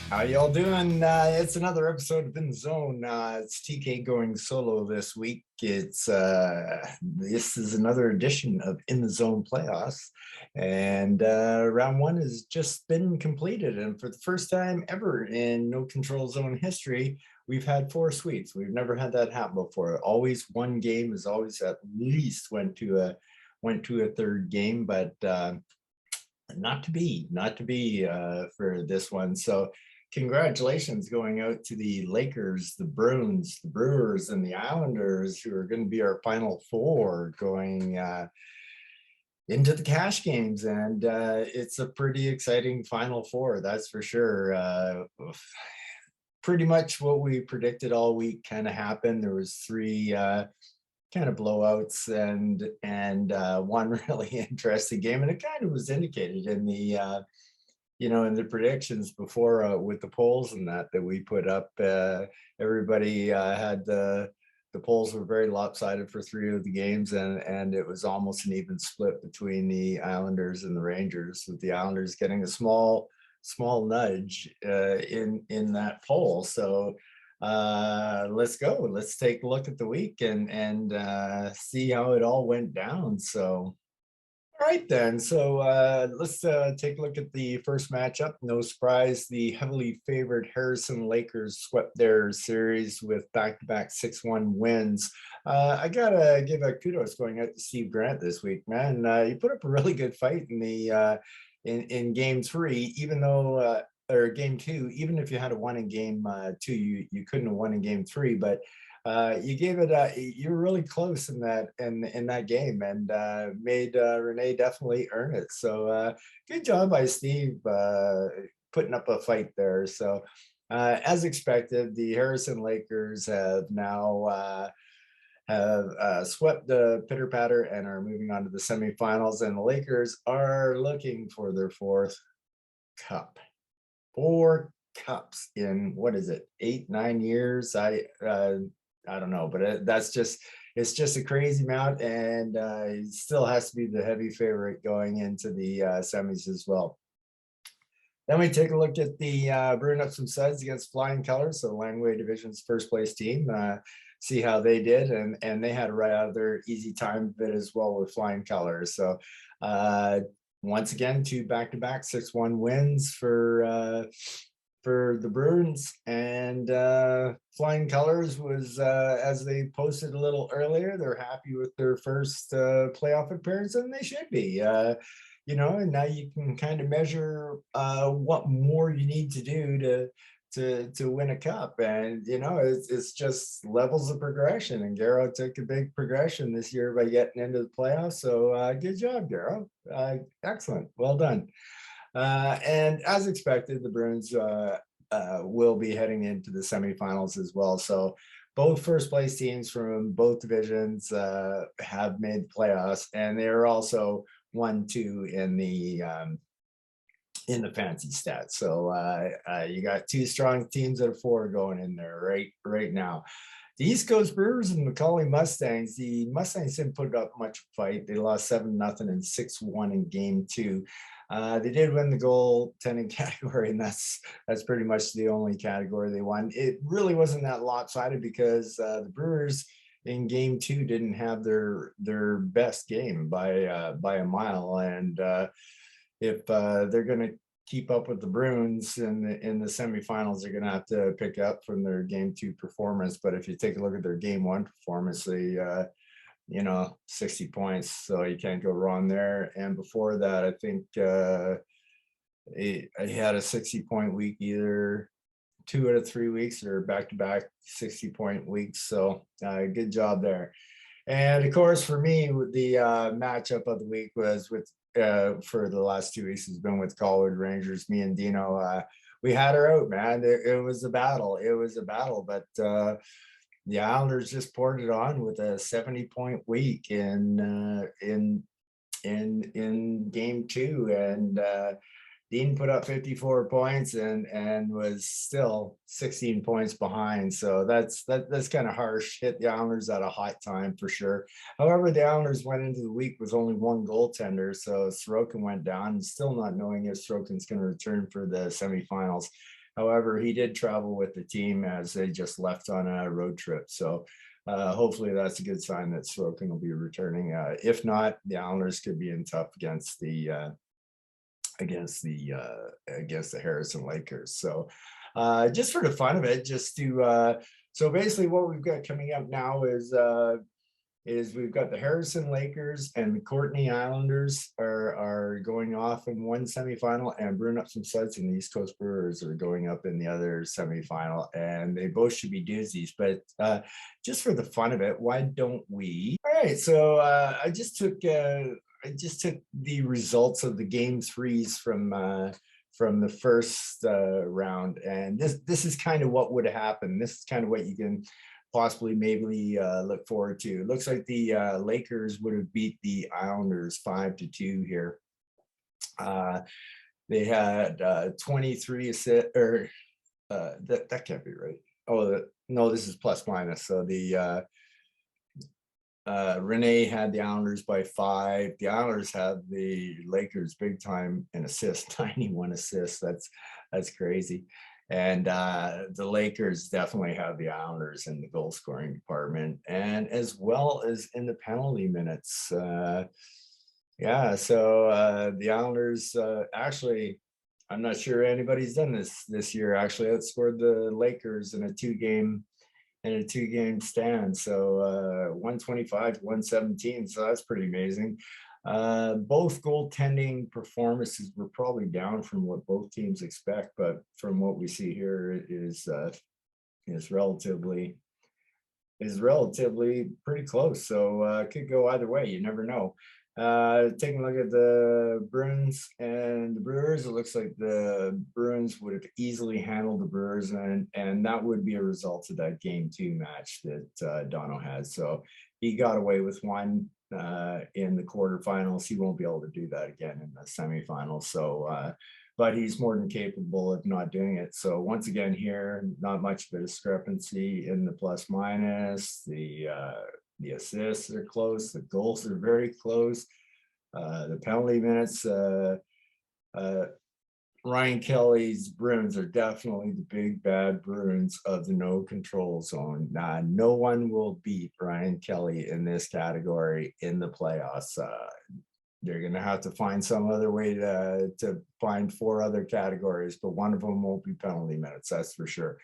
How y'all doing? It's another episode of In the Zone. It's TK going solo this week. This is another edition of In the Zone playoffs, and round one has just been completed. And for the first time ever in No Control Zone history, we've had four sweeps. We've never had that happen before. Always one game has always at least went to a third game, but not to be for this one. So congratulations going out to the Lakers, the Bruins, the Brewers, and the Islanders, who are going to be our final four going into the cash games. And it's a pretty exciting final four, that's for sure. Pretty much what we predicted all week kind of happened. There was three kind of blowouts and one really interesting game, and it kind of was indicated in the predictions before with the polls and that we put up. Everybody had the polls were very lopsided for three of the games, and it was almost an even split between the Islanders and the Rangers, with the Islanders getting a small nudge in that poll. So let's go. Let's take a look at the week and see how it all went down. So all right, then. So let's take a look at the first matchup. No surprise, the heavily favored Harrison Lakers swept their series with back-to-back 6-1 wins. I gotta give a kudos going out to Steve Grant this week, man. He put up a really good fight in game three, even though or game two, even if you had a one in game two, you couldn't have won in game three, but you gave it you were really close in that game, and made Renee definitely earn it. So good job by Steve putting up a fight there. So as expected, the Harrison Lakers have now have swept the pitter patter and are moving on to the semifinals, and the Lakers are looking for their fourth cup. Four cups in, what is it, 8 9 years? I don't know, but it's just a crazy amount, and it still has to be the heavy favorite going into the semis as well. Then we take a look at the Brewing Up Some Suds against Flying Colors, so Langway Division's first place team. See how they did, and they had a right out of their easy time bit as well with Flying Colors. So once again, two back-to-back 6-1 wins for the Bruins, and Flying Colors was, as they posted a little earlier, they're happy with their first playoff appearance, and they should be. And now you can kind of measure what more you need to do to win a cup, and it's just levels of progression. And Garrow took a big progression this year by getting into the playoffs. So good job, Garrow. Excellent, well done. And as expected, the Bruins will be heading into the semifinals as well. So both first place teams from both divisions have made the playoffs, and they are also 1-2 in the fancy stats. So you got two strong teams out of four going in there right now. The East Coast Brewers and Macaulay Mustangs. The Mustangs didn't put up much fight. They lost 7-0 and 6-1 in game two. They did win the goaltending category, and that's pretty much the only category they won. It really wasn't that lopsided because the Brewers in game two didn't have their best game by a mile, and if they're going to keep up with the Bruins in the semifinals, they're going to have to pick up from their game two performance. But if you take a look at their game one performance, they 60 points, so you can't go wrong there. And before that, I think he had a 60-point week, either 2 out of 3 weeks or back-to-back 60-point weeks. So good job there. And of course, for me, the matchup of the week was with for the last 2 weeks has been with Colwood Rangers. Me and Dino, we had her out, man. It was a battle. But the Islanders just poured it on with a 70-point week in game two, and Dean put up 54 points and was still 16 points behind. So that's kind of harsh. Hit the Islanders at a hot time for sure. However, the Islanders went into the week with only one goaltender, so Sorokin went down, still not knowing if Sorokin's going to return for the semifinals. However, he did travel with the team as they just left on a road trip. So hopefully that's a good sign that Sorokin will be returning. If not, the Islanders could be in tough against the Harrison Lakers. So just for the fun of it, just to so basically what we've got coming up now is we've got the Harrison Lakers and the Courtney Islanders are going off in one semifinal, and Bruin Ups and Suds and the East Coast Brewers are going up in the other semifinal, and they both should be doozies. But just for the fun of it, why don't we? All right, so I just took the results of the game threes from the first round, and this is kind of what would have happened. This is kind of what you can possibly maybe look forward to. It looks like the Lakers would have beat the Islanders 5-2 here. They had 23 assists, or that can't be right. Oh, no, this is plus minus. So the Renee had the Islanders by 5. The Islanders had the Lakers big time in assists, 91 assists. That's crazy. And the Lakers definitely have the Islanders in the goal scoring department, and as well as in the penalty minutes. Yeah, so the Islanders actually, I'm not sure anybody's done this year. Actually, outscored the Lakers in a two-game stand. So 125 to 117. So that's pretty amazing. Both goaltending performances were probably down from what both teams expect, but from what we see here, it is relatively pretty close. So it could go either way. You never know. Taking a look at the Bruins and the Brewers, it looks like the Bruins would have easily handled the Brewers, and that would be a result of that Game 2 match that Dono had. So he got away with one in the quarterfinals. He won't be able to do that again in the semifinals. So, but he's more than capable of not doing it. So once again here, not much of a discrepancy in the plus minus. The assists are close. The goals are very close. The penalty minutes, Ryan Kelly's Bruins are definitely the big bad Bruins of the no control zone. No one will beat Ryan Kelly in this category in the playoffs. They're going to have to find some other way to find 4 other categories, but one of them won't be penalty minutes, that's for sure.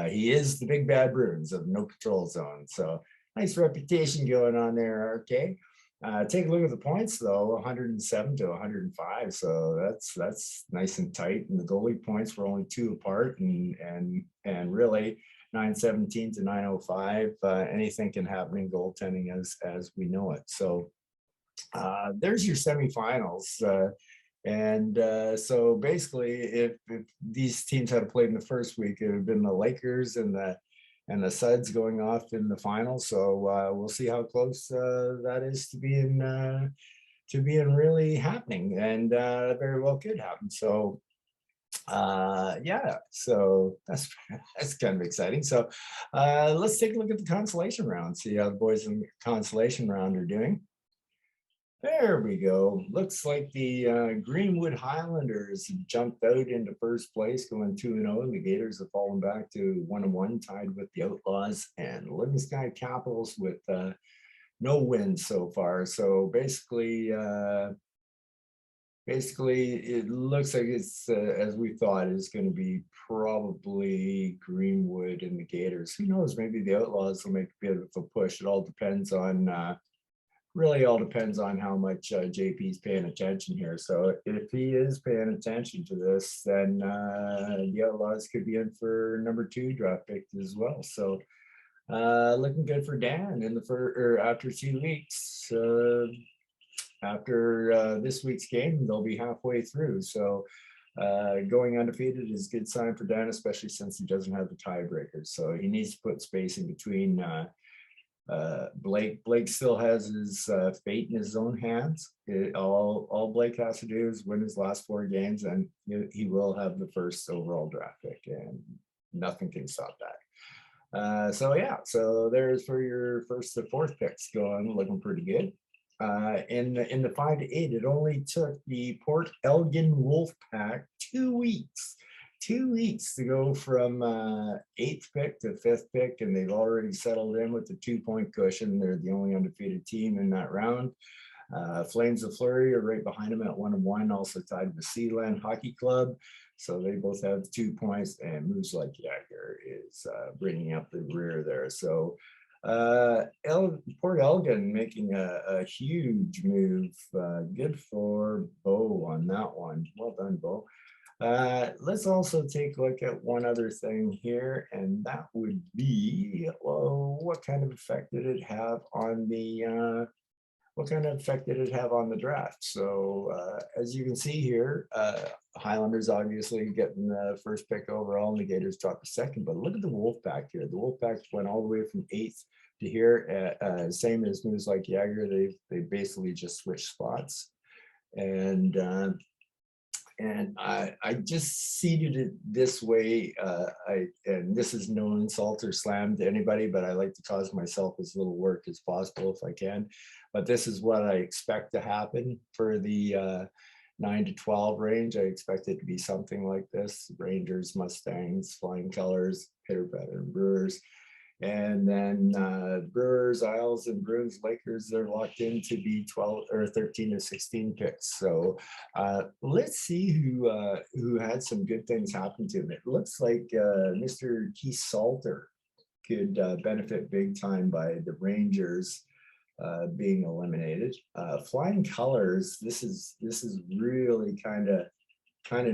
He is the big bad Bruins of no control zone. So nice reputation going on there, RK. Take a look at the points though, 107 to 105. So that's nice and tight. And the goalie points were only 2 apart, and really 917 to 905. Anything can happen in goaltending as we know it. So there's your semifinals. So basically, if these teams had played in the first week, it would have been the Lakers and the Suds going off in the final. So we'll see how close that is to being really happening, and very well could happen. So yeah, so that's kind of exciting. So let's take a look at the consolation round, see how the boys in the consolation round are doing. There we go. Looks like the Greenwood Highlanders jumped out into first place, going 2-0, and the Gators have fallen back to 1-1, tied with the Outlaws and Living Sky Capitals with no wins so far. So basically, it looks like it's as we thought, is going to be probably Greenwood and the Gators. Who knows? Maybe the Outlaws will make a bit of a push. It all depends on. Really all depends on how much JP's paying attention here. So if he is paying attention to this, then the Outlaws could be in for number 2 draft pick as well. So looking good for Dan in the after 2 weeks. After this week's game, they'll be halfway through. So going undefeated is a good sign for Dan, especially since he doesn't have the tiebreakers. So he needs to put space in between Blake still has his fate in his own hands. All Blake has to do is win his last 4 games, and he will have the first overall draft pick, and nothing can stop that. So yeah, so there's for your first to 4th picks going, looking pretty good. In the 5 to 8, it only took the Port Elgin Wolfpack 2 weeks 2 weeks to go from eighth pick to fifth pick, and they've already settled in with the 2-point cushion. They're the only undefeated team in that round. Flames of Fleury are right behind them at 1-1, also tied with Sealand Hockey Club. So they both have 2 points, and Moves Like Jagger is bringing up the rear there. So Port Elgin making a huge move. Good for Bo on that one. Well done, Bo. Let's also take a look at one other thing here, and that would be, well, what kind of effect did it have on the draft? So as you can see here, Highlanders obviously getting the first pick overall, and the Gators dropped the second. But look at the Wolfpack here. The Wolfpack went all the way from 8th to here. Same as Moves Like Jagger. They basically just switched spots, and I just seeded it this way. And this is no insult or slam to anybody, but I like to cause myself as little work as possible if I can. But this is what I expect to happen for the 9 to 12 range. I expect it to be something like this: Rangers, Mustangs, Flying Colors, Pitter Patter, and Brewers. And then Brewers, Isles, and Bruins, Lakers, they're locked in to be 12 or 13 to 16 picks. So let's see who had some good things happen to him. It looks like Mr. Keith Salter could benefit big time by the Rangers being eliminated. Flying Colors, this is really kind of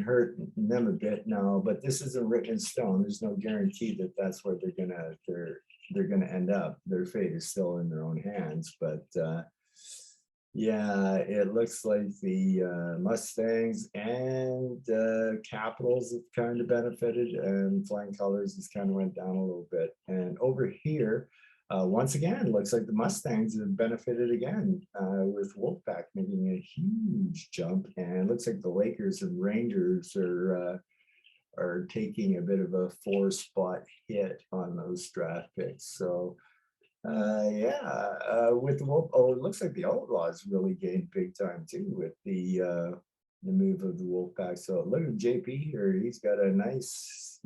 hurt them a bit now, but this isn't written in stone. There's no guarantee that that's where they're gonna end up. Their fate is still in their own hands. But yeah, it looks like the Mustangs and Capitals have kind of benefited, and Flying Colors has kind of went down a little bit. And over here, once again, looks like the Mustangs have benefited again, with Wolfpack making a huge jump, and looks like the Lakers and Rangers are taking a bit of a 4-spot hit on those draft picks. So yeah, with the Wolf, oh, it looks like the Outlaws really gained big time too with the move of the Wolfpack. So look at JP here; he's got a nice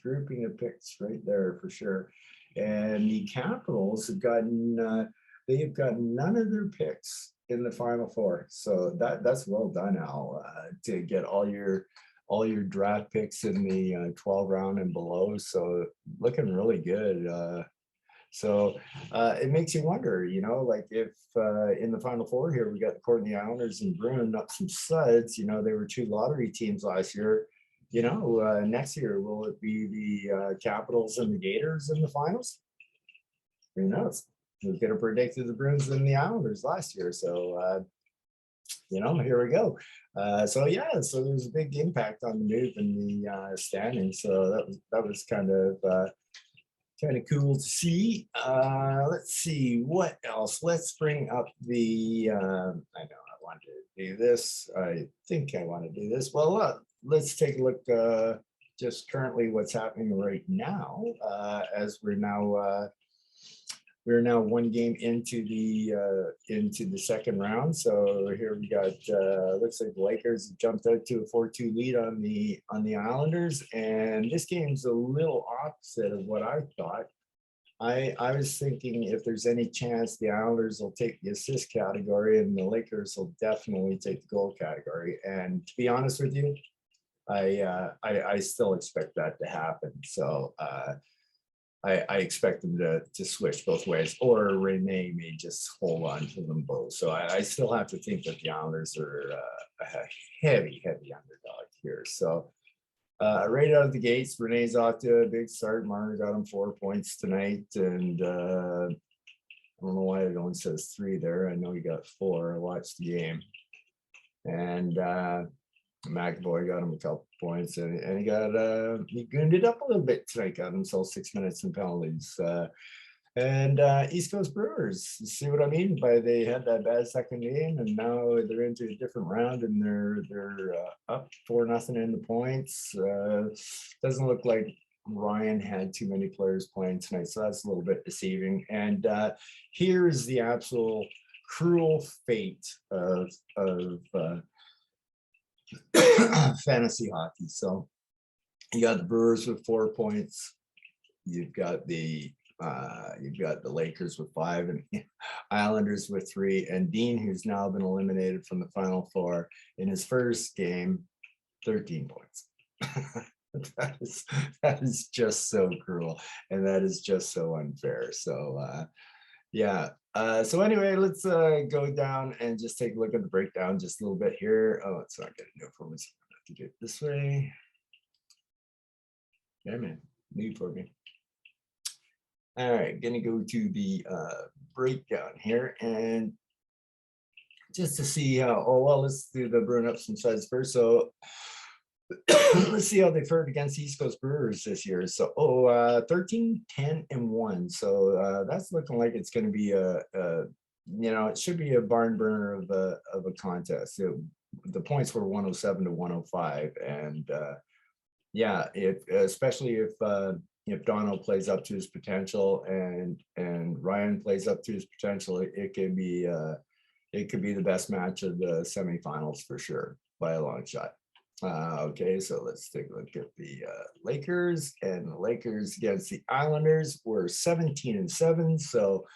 grouping of picks right there for sure. And the Capitals have gotten none of their picks in the Final Four. So that's well done, Al, to get all your draft picks in the 12 round and below. So looking really good. So it makes you wonder, like if in the Final Four here, we got the Courtney Islanders and Bruin up some studs. They were 2 lottery teams last year. Next year, will it be the Capitals and the Gators in the finals? Who knows? We could have predicted the Bruins and the Islanders last year. So, here we go. So yeah, so there's a big impact on the move in the standing. So that was kind of cool to see. Let's see what else. Let's bring up the. I know I wanted to do this. I think I want to do this. Well, let's take a look. Just currently, what's happening right now, as we're now one game into the second round. So here we got looks like the Lakers jumped out to a 4-2 lead on the Islanders, and this game's a little opposite of what I thought. I was thinking if there's any chance the Islanders will take the assist category and the Lakers will definitely take the goal category. And to be honest with you, I still expect that to happen. So I expect them to switch both ways, or Renee may just hold on to them both. So I still have to think that the Islanders are a heavy underdog here. So right out of the gates, Renee's off to a big start. Marner got him 4 points tonight, and I don't know why it only says 3 there. I know he got 4. I watched the game, and McAvoy got him a couple points, and he gooned it up a little bit tonight. Got himself 6 minutes in penalties. And East Coast Brewers, see what I mean by they had that bad second game, and now they're into a different round, and they're up 4-0 in the points. Doesn't look like Ryan had too many players playing tonight, so that's a little bit deceiving. And here's the absolute cruel fate of fantasy hockey. So You got the Brewers with 4 points. You've got the Lakers with 5 and Islanders with 3. And Dean, who's now been eliminated from the Final Four in his first game, 13 points. that is just so cruel, and that is just so unfair. So yeah. So anyway, let's go down and just take a look at the breakdown just a little bit here. Oh, it's not getting new for me. So I have to do it this way. Yeah, man, new for me. All right, gonna go to the breakdown here, and just to see how, oh well, let's do the Bruin ups and sides first. So let's see how they fared against East Coast Brewers this year. So 13, 10, and 1. So that's looking like it's going to be it should be a barn burner of a contest. The points were 107 to 105, and yeah, especially if Dono plays up to his potential and Ryan plays up to his potential, it could be the best match of the semifinals for sure by a long shot. Okay, so let's take a look at the Lakers, and the Lakers against the Islanders were 17-7. So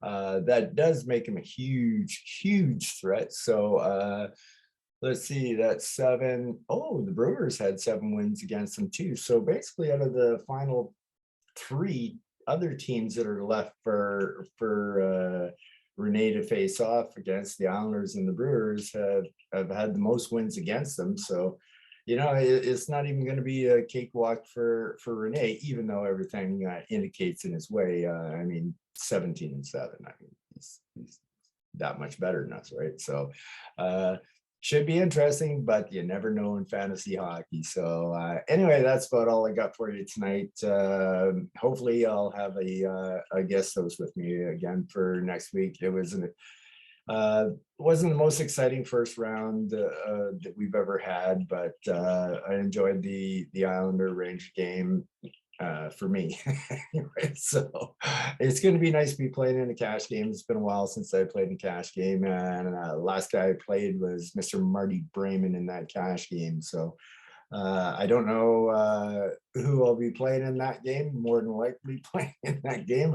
that does make them a huge threat. So let's see, that's 7. Oh, the Brewers had 7 wins against them too. So basically, out of the final 3 other teams that are left for Rene to face off against, the Islanders and the Brewers have had the most wins against them. So, it's not even going to be a cakewalk for Rene, even though everything indicates in his way. 17-7. I mean, he's that much better than us, right? So, should be interesting, but you never know in fantasy hockey. So anyway, that's about all I got for you tonight. Hopefully I'll have a guest host with me again for next week. It wasn't the most exciting first round that we've ever had, but I enjoyed the Islander Ranger game. For me. Anyway, so it's going to be nice to be playing in a cash game. It's been a while since I played in a cash game, and last guy I played was Mr. Marty Brayman in that cash game. So I don't know who I'll be playing in that game. More than likely playing in that game.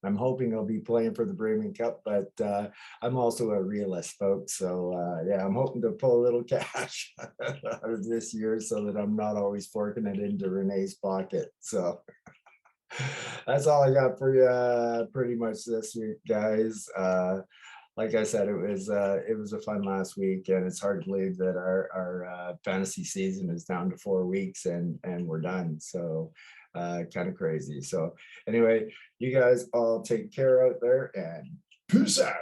I'm hoping I'll be playing for the Brayman Cup, but I'm also a realist, folks. So yeah, I'm hoping to pull a little cash out of this year so that I'm not always forking it into Renee's pocket. So that's all I got for you pretty much this week, guys. Like I said, it was a fun last week, and it's hard to believe that our fantasy season is down to 4 weeks and we're done. So kind of crazy. So anyway, you guys all take care out there, and peace out.